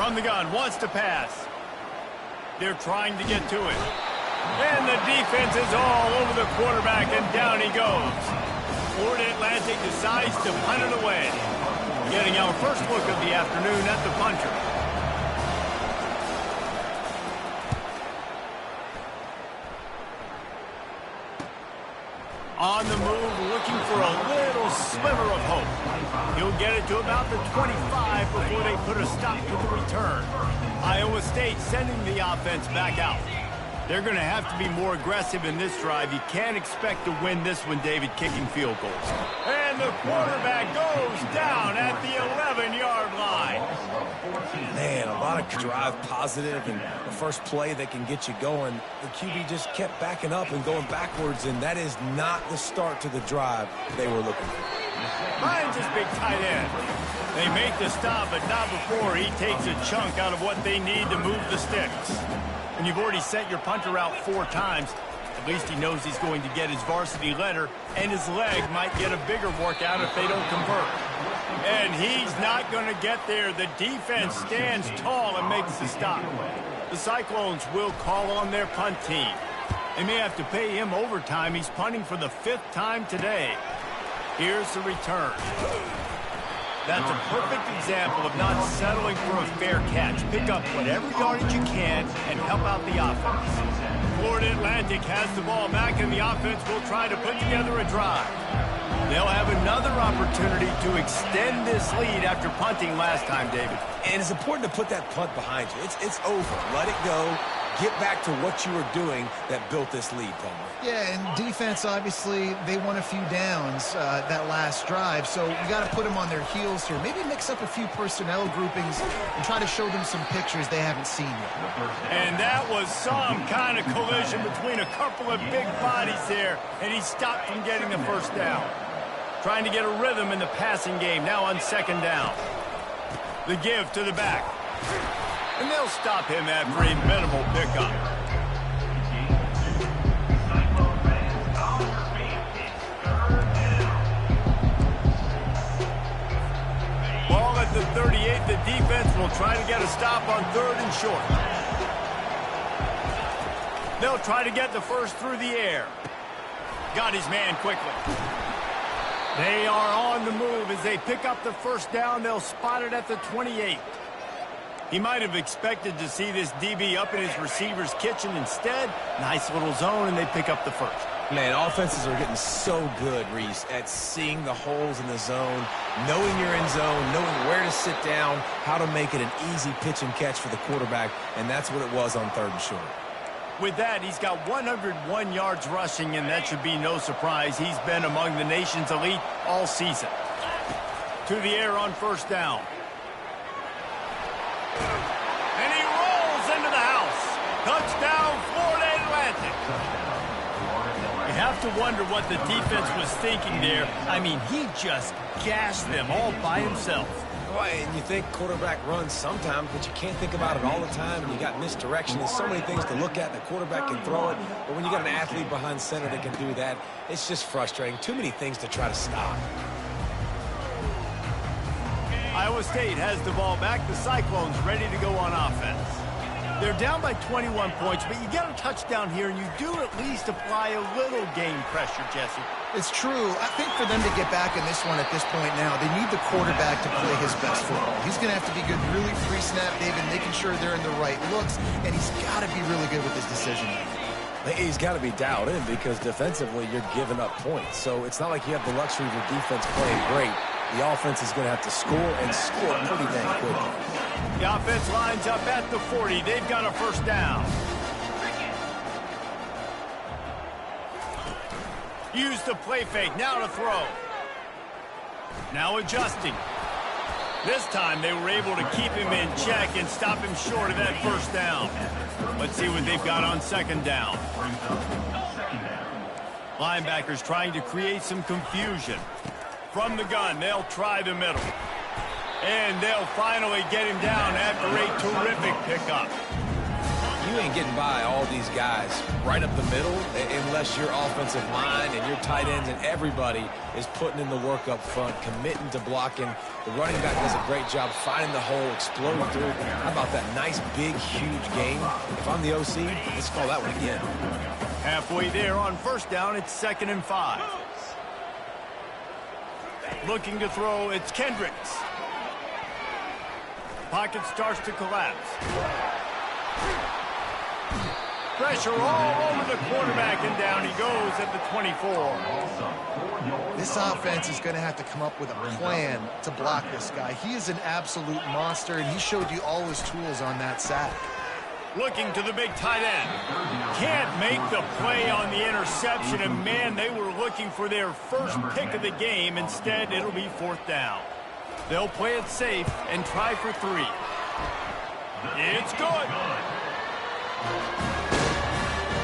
From the gun, wants to pass. They're trying to get to it. And the defense is all over the quarterback, and down he goes. Florida Atlantic decides to punt it away. Getting our first look of the afternoon at the punter. On the move, looking for a little sliver of hope. He'll get it to about the 25 before they put a stop to the return. Iowa State sending the offense back out. They're going to have to be more aggressive in this drive. You can't expect to win this one, David, kicking field goals. And the quarterback goes down at the 11-yard line. Man, a lot of drive positive, and the first play that can get you going. The QB just kept backing up and going backwards, and that is not the start to the drive they were looking for. Finds his big tight end. They make the stop, but not before he takes a chunk out of what they need to move the sticks. And you've already sent your punter out 4 times. At least he knows he's going to get his varsity letter, and his leg might get a bigger workout if they don't convert. And he's not going to get there. The defense stands tall and makes the stop. The Cyclones will call on their punt team. They may have to pay him overtime. He's punting for the 5th time today. Here's the return. That's a perfect example of not settling for a fair catch. Pick up whatever yardage you can and help out the offense. Florida Atlantic has the ball back, and the offense will try to put together a drive. They'll have another opportunity to extend this lead after punting last time, David. And it's important to put that punt behind you. It's over. Let it go. Get back to what you were doing that built this lead, Palmer. Yeah, and defense, obviously, they won a few downs that last drive, so you got to put them on their heels here. Maybe mix up a few personnel groupings and try to show them some pictures they haven't seen yet. And that was some kind of collision between a couple of big bodies there, and he stopped from getting the first down. Trying to get a rhythm in the passing game, now on 2nd down. The give to the back. And they'll stop him after a minimal pickup. Ball at the 38. The defense will try to get a stop on 3rd and short. They'll try to get the first through the air. Got his man quickly. They are on the move as they pick up the first down. They'll spot it at the 28. He might have expected to see this DB up in his receiver's kitchen. Instead, nice little zone, and they pick up the first. Man, offenses are getting so good, Reese, at seeing the holes in the zone, knowing you're in zone, knowing where to sit down, how to make it an easy pitch and catch for the quarterback, and that's what it was on 3rd and short. With that, he's got 101 yards rushing, and that should be no surprise. He's been among the nation's elite all season. To the air on 1st down. And he rolls into the house. Touchdown, Florida Atlantic. You have to wonder what the defense was thinking there. I mean, he just gashed them all by himself. Right, and you think quarterback runs sometimes, but you can't think about it all the time, and you got misdirection. There's so many things to look at, and the quarterback can throw it, but when you got an athlete behind center that can do that, it's just frustrating. Too many things to try to stop. Iowa State has the ball back. The Cyclones ready to go on offense. They're down by 21 points, but you get a touchdown here, and you do at least apply a little game pressure, Jesse. It's true. I think for them to get back in this one at this point now, they need the quarterback to play his best football. He's going to have to be good really pre-snap, David, making sure they're in the right looks, and he's got to be really good with his decision making. He's got to be dialed in because defensively you're giving up points. So it's not like you have the luxury of your defense playing great. The offense is going to have to score and score pretty dang quickly. The offense lines up at the 40. They've got a first down. Use the play fake. Now to throw. Now adjusting. This time they were able to keep him in check and stop him short of that first down. Let's see what they've got on 2nd down. Linebackers trying to create some confusion. From the gun, they'll try the middle. And they'll finally get him down after a terrific pickup. You you ain't getting by all these guys right up the middle unless your offensive line and your tight ends and everybody is putting in the work up front, committing to blocking. The running back does a great job finding the hole, exploding through. How about that nice, big, huge game? If I'm the OC, let's call that one again. Halfway there on first down, it's 2nd and 5. Looking to throw, it's Kendricks. Pocket starts to collapse. Pressure all over the quarterback, and down he goes at the 24. This offense is going to have to come up with a plan to block this guy. He is an absolute monster, and he showed you all his tools on that sack. Looking to the big tight end. Can't make the play on the interception, and man, they were looking for their first pick of the game. Instead, it'll be 4th down. They'll play it safe and try for 3. It's good.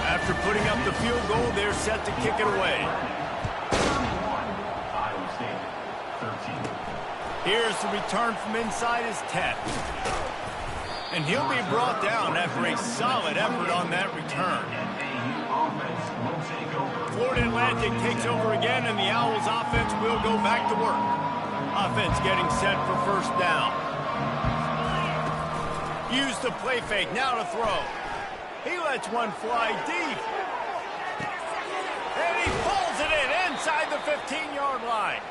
After putting up the field goal, they're set to kick it away. Here's the return from inside his 10. And he'll be brought down after a solid effort on that return. Florida Atlantic takes over again, and the Owls offense will go back to work. Offense getting set for first down. Use the play fake, now to throw. He lets one fly deep. And he pulls it in inside the 15-yard line.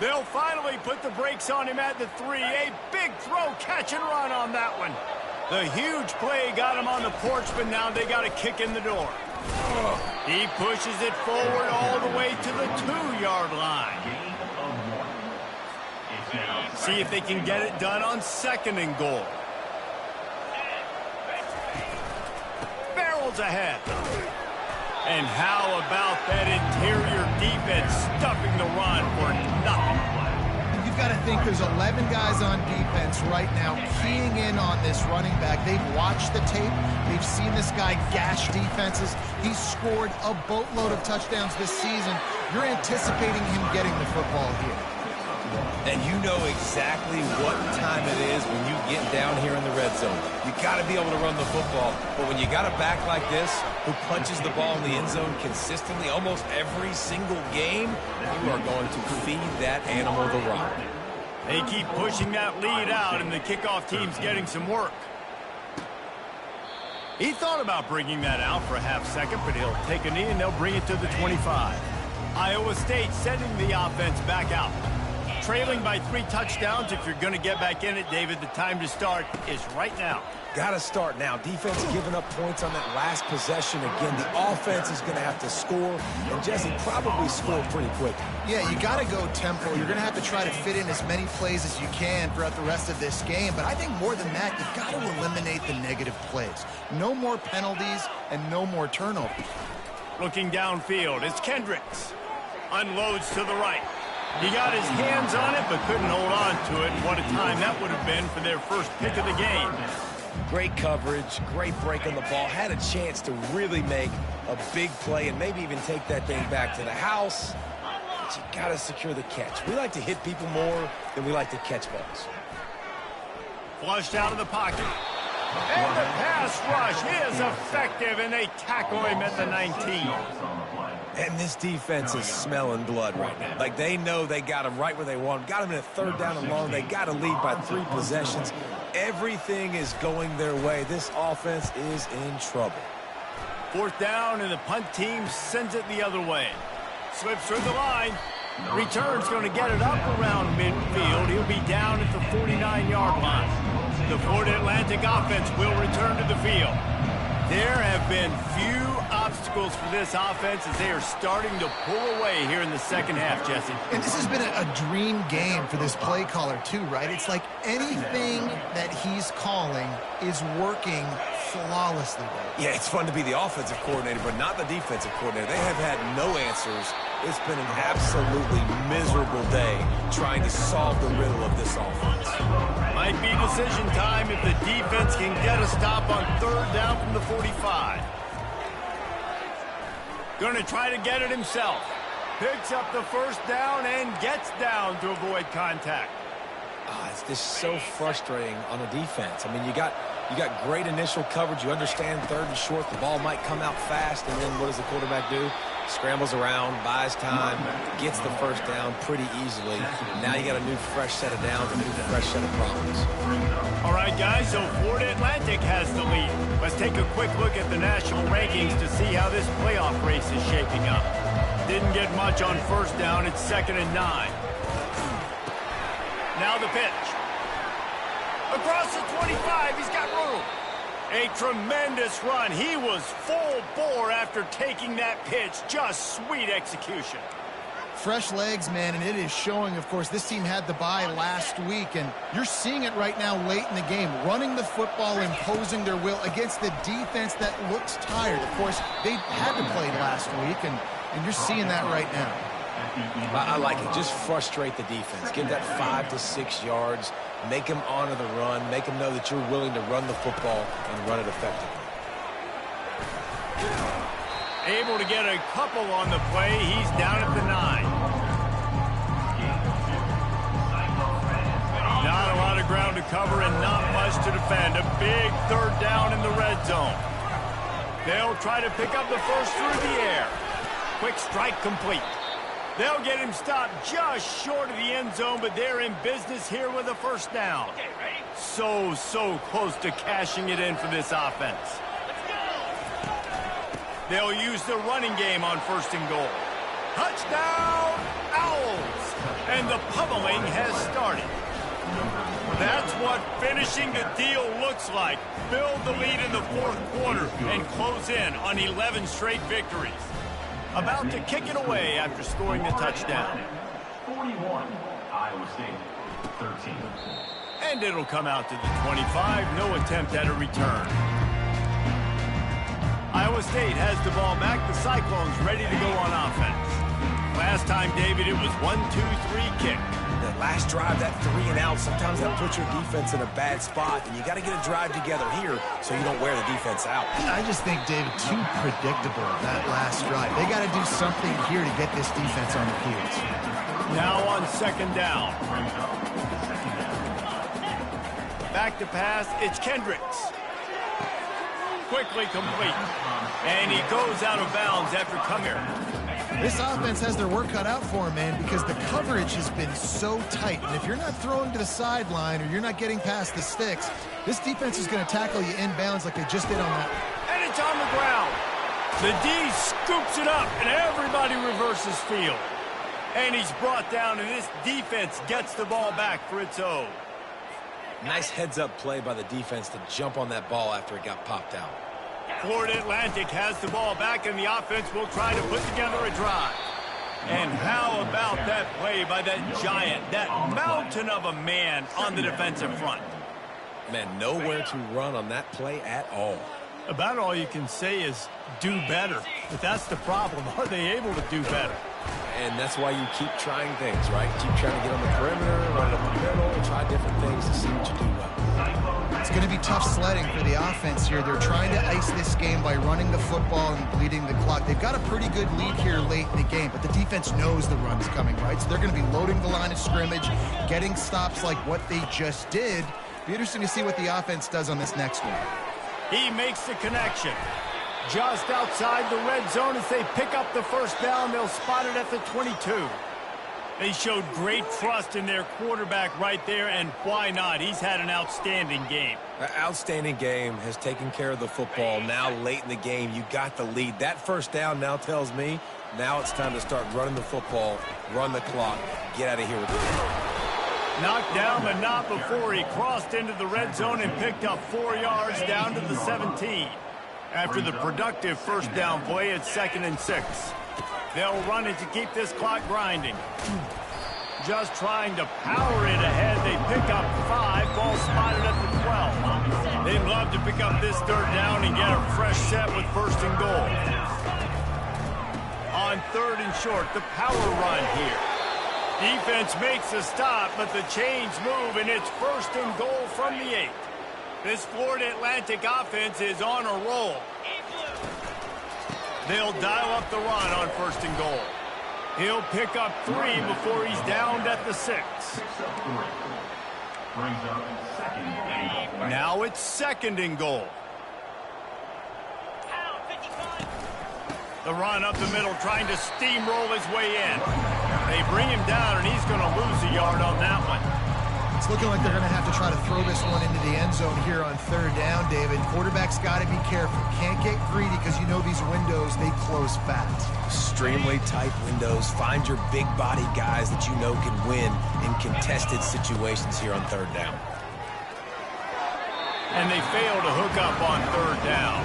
They'll finally put the brakes on him at the 3. A big throw, catch and run on that one. The huge play got him on the porch, but now they got a kick in the door. He pushes it forward all the way to the 2-yard line. See if they can get it done on 2nd and goal. Barrels ahead. And how about that interior defense stuffing the run for nothing? You've got to think there's 11 guys on defense right now keying in on this running back. They've watched the tape. They've seen this guy gash defenses. He's scored a boatload of touchdowns this season. You're anticipating him getting the football here. And you know exactly what time it is when you get down here in the red zone. You got to be able to run the football. But when you got a back like this who punches the ball in the end zone consistently almost every single game, you are going to feed that animal the rock. They keep pushing that lead out, and the kickoff team's getting some work. He thought about bringing that out for a half second, but he'll take a knee, and they'll bring it to the 25. Iowa State sending the offense back out. Trailing by 3 touchdowns. If you're going to get back in it, David, the time to start is right now. Got to start now. Defense giving up points on that last possession. Again, the offense is going to have to score, and Jesse probably scored pretty quick. Yeah, you got to go tempo. You're going to have to try to fit in as many plays as you can throughout the rest of this game. But I think more than that, you've got to eliminate the negative plays. No more penalties and no more turnovers. Looking downfield, it's Kendricks. Unloads to the right. He got his hands on it, but couldn't hold on to it. What a time that would have been for their first pick of the game. Great coverage, great break on the ball. Had a chance to really make a big play and maybe even take that thing back to the house. But you got to secure the catch. We like to hit people more than we like to catch balls. Flushed out of the pocket. And the pass rush is effective, and they tackle him at the 19. And this defense is smelling blood right now. Like, they know they got him right where they want him. Got him in a 3rd down and long. They got to lead by 3 possessions. Everything is going their way. This offense is in trouble. 4th down, and the punt team sends it the other way. Slips through the line. Return's going to get it up around midfield. He'll be down at the 49-yard line. The Florida Atlantic offense will return to the field. There have been few obstacles for this offense as they are starting to pull away here in the second half, Jesse. And this has been a dream game for this play caller, too, right? It's like anything that he's calling is working flawlessly. Yeah, it's fun to be the offensive coordinator, but not the defensive coordinator. They have had no answers. It's been an absolutely miserable day trying to solve the riddle of this offense. Might be decision time if the defense can get a stop on 3rd down from the 45. Going to try to get it himself. Picks up the first down and gets down to avoid contact. It's just so frustrating on a defense. I mean, you got You got great initial coverage. You understand third and short. The ball might come out fast, and then what does the quarterback do? Scrambles around, buys time, gets the first down pretty easily. Now you got a new fresh set of downs, a new fresh set of problems. All right, guys, so Florida Atlantic has the lead. Let's take a quick look at the national rankings to see how this playoff race is shaping up. Didn't get much on first down. It's 2nd and 9. Now the pitch. Across the 25, he's got room. A tremendous run. He was full bore after taking that pitch. Just sweet execution. Fresh legs, man, and it is showing, of course. This team had the bye last week, and you're seeing it right now late in the game. Running the football, imposing their will against the defense that looks tired. Of course, they had to play last week, and you're seeing that right now. I like it. Just frustrate the defense. Give that 5 to 6 yards. Make them honor the run. Make them know that you're willing to run the football and run it effectively. Able to get a couple on the play. He's down at the 9. Not a lot of ground to cover and not much to defend. A big 3rd down in the red zone. They'll try to pick up the first through the air. Quick strike complete. They'll get him stopped just short of the end zone, but they're in business here with a first down. So close to cashing it in for this offense. They'll use the running game on 1st and goal. Touchdown, Owls! And the pummeling has started. That's what finishing the deal looks like. Build the lead in the 4th quarter and close in on 11 straight victories. About to kick it away after scoring the touchdown. 41, Iowa State, 13. And it'll come out to the 25. No attempt at a return. Iowa State has the ball back. The Cyclones ready to go on offense. Last time, David, it was 1-2-3 kick. That last drive, that 3 and out, sometimes that puts your defense in a bad spot, and you got to get a drive together here so you don't wear the defense out. I just think, David, too predictable, that last drive. They got to do something here to get this defense on the field. Now on 2nd down. Back to pass, it's Kendricks. Quickly complete. And he goes out of bounds after coming here. This offense has their work cut out for him, man, because the coverage has been so tight. And if you're not throwing to the sideline or you're not getting past the sticks, this defense is going to tackle you inbounds like they just did on that. And it's on the ground. The D scoops it up, and everybody reverses field. And he's brought down, and this defense gets the ball back for its own. Nice heads-up play by the defense to jump on that ball after it got popped out. Florida Atlantic has the ball back, and the offense will try to put together a drive. And how about that play by that giant, that mountain of a man on the defensive front? Man, nowhere to run on that play at all. About all you can say is do better. But that's the problem. Are they able to do better? And that's why you keep trying things, right? Keep trying to get on the perimeter, run up the middle, try different things to see what you do well. It's going to be tough sledding for the offense here. They're trying to ice this game by running the football and bleeding the clock. They've got a pretty good lead here late in the game, but the defense knows the run's coming, right? So they're going to be loading the line of scrimmage, getting stops like what they just did. Be interesting to see what the offense does on this next one. He makes the connection. Just outside the red zone as they pick up the first down. They'll spot it at the 22. They showed great trust in their quarterback right there, and why not? He's had an outstanding game. An outstanding game, has taken care of the football. Now late in the game, you got the lead. That first down now tells me now it's time to start running the football, run the clock, get out of here with it. Knocked down, but not before he crossed into the red zone and picked up 4 yards down to the 17. After the productive first down play, it's 2nd and 6. They'll run it to keep this clock grinding. Just trying to power it ahead. They pick up 5. Ball spotted at the 12. They'd love to pick up this 3rd down and get a fresh set with 1st and goal. On 3rd and short, the power run here. Defense makes a stop, but the chains move, and it's 1st and goal from the 8. This Florida Atlantic offense is on a roll. They'll dial up the run on 1st and goal. He'll pick up 3 before he's downed at the 6. Brings up second and goal. Now it's second and goal. The run up the middle, trying to steamroll his way in. They bring him down, and he's going to lose a yard on that one. It's looking like they're going to have to try to throw this one into the end zone here on third down, David. Quarterback's got to be careful. Can't get greedy because you know these windows, they close fast. Extremely tight windows. Find your big body guys that you know can win in contested situations here on third down. And they fail to hook up on third down.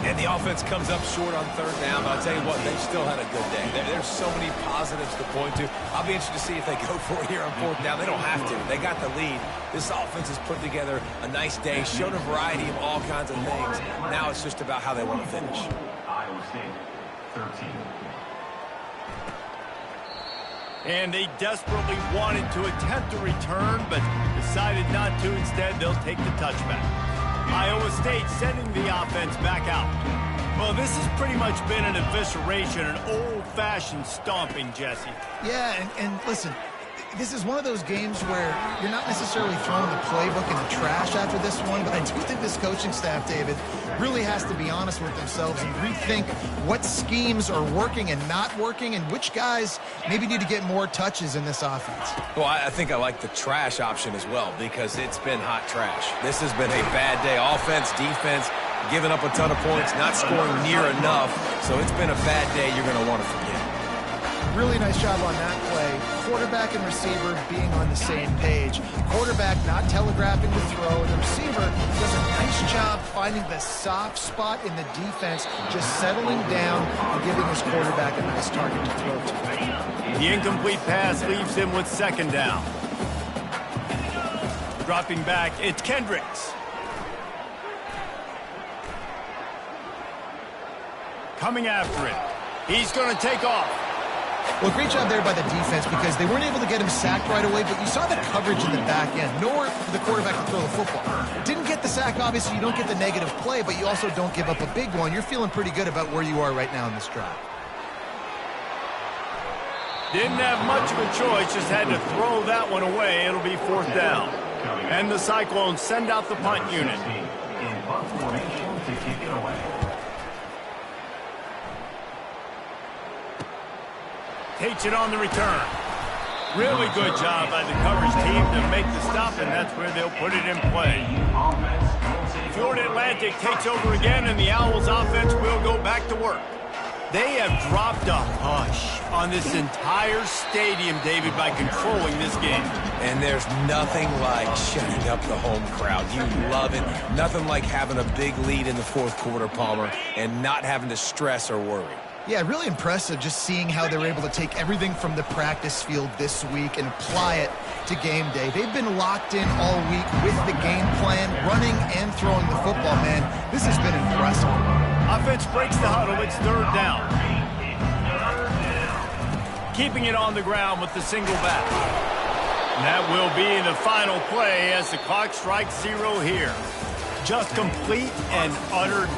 And the offense comes up short on third down, but I'll tell you what, they've still had a good day. There's so many positives to point to. I'll be interested to see if they go for it here on fourth down. They don't have to. They got the lead. This offense has put together a nice day, showed a variety of all kinds of things. Now it's just about how they want to finish. Iowa State, 13. And they desperately wanted to attempt a return, but decided not to. Instead, they'll take the touchback. Iowa State sending the offense back out. Well, this has pretty much been an evisceration, an old-fashioned stomping, Jesse. Yeah, and listen, this is one of those games where you're not necessarily throwing the playbook in the trash after this one, but I do think this coaching staff, David, really has to be honest with themselves and rethink what schemes are working and not working and which guys maybe need to get more touches in this offense. Well, I think I like the trash option as well because it's been hot trash. This has been a bad day. Offense, defense, giving up a ton of points, not scoring near enough. So it's been a bad day you're going to want to forget. Really nice job on that play. Quarterback and receiver being on the same page. Quarterback not telegraphing the throw, and the receiver does a nice job finding the soft spot in the defense, just settling down and giving his quarterback a nice target to throw to. The incomplete pass leaves him with second down. Dropping back, it's Kendricks. Coming after it. He's going to take off. Well, great job there by the defense because they weren't able to get him sacked right away, but you saw the coverage in the back end. Nowhere for the quarterback to throw the football. Didn't get the sack, obviously. You don't get the negative play, but you also don't give up a big one. You're feeling pretty good about where you are right now in this drive. Didn't have much of a choice, just had to throw that one away. It'll be fourth down. And the Cyclones send out the punt unit. In punt formation to kick it away. Takes it on the return. Really good job by the coverage team to make the stop, and that's where they'll put it in play. Florida Atlantic takes over again, and the Owls offense will go back to work. They have dropped a hush on this entire stadium, David, by controlling this game. And there's nothing like shutting up the home crowd. You love it. Nothing like having a big lead in the fourth quarter, Palmer, and not having to stress or worry. Yeah, really impressive just seeing how they're able to take everything from the practice field this week and apply it to game day. They've been locked in all week with the game plan, running and throwing the football, man. This has been impressive. Offense breaks the huddle. It's third down. Keeping it on the ground with the single back. And that will be the final play as the clock strikes 0 here. Just complete and utter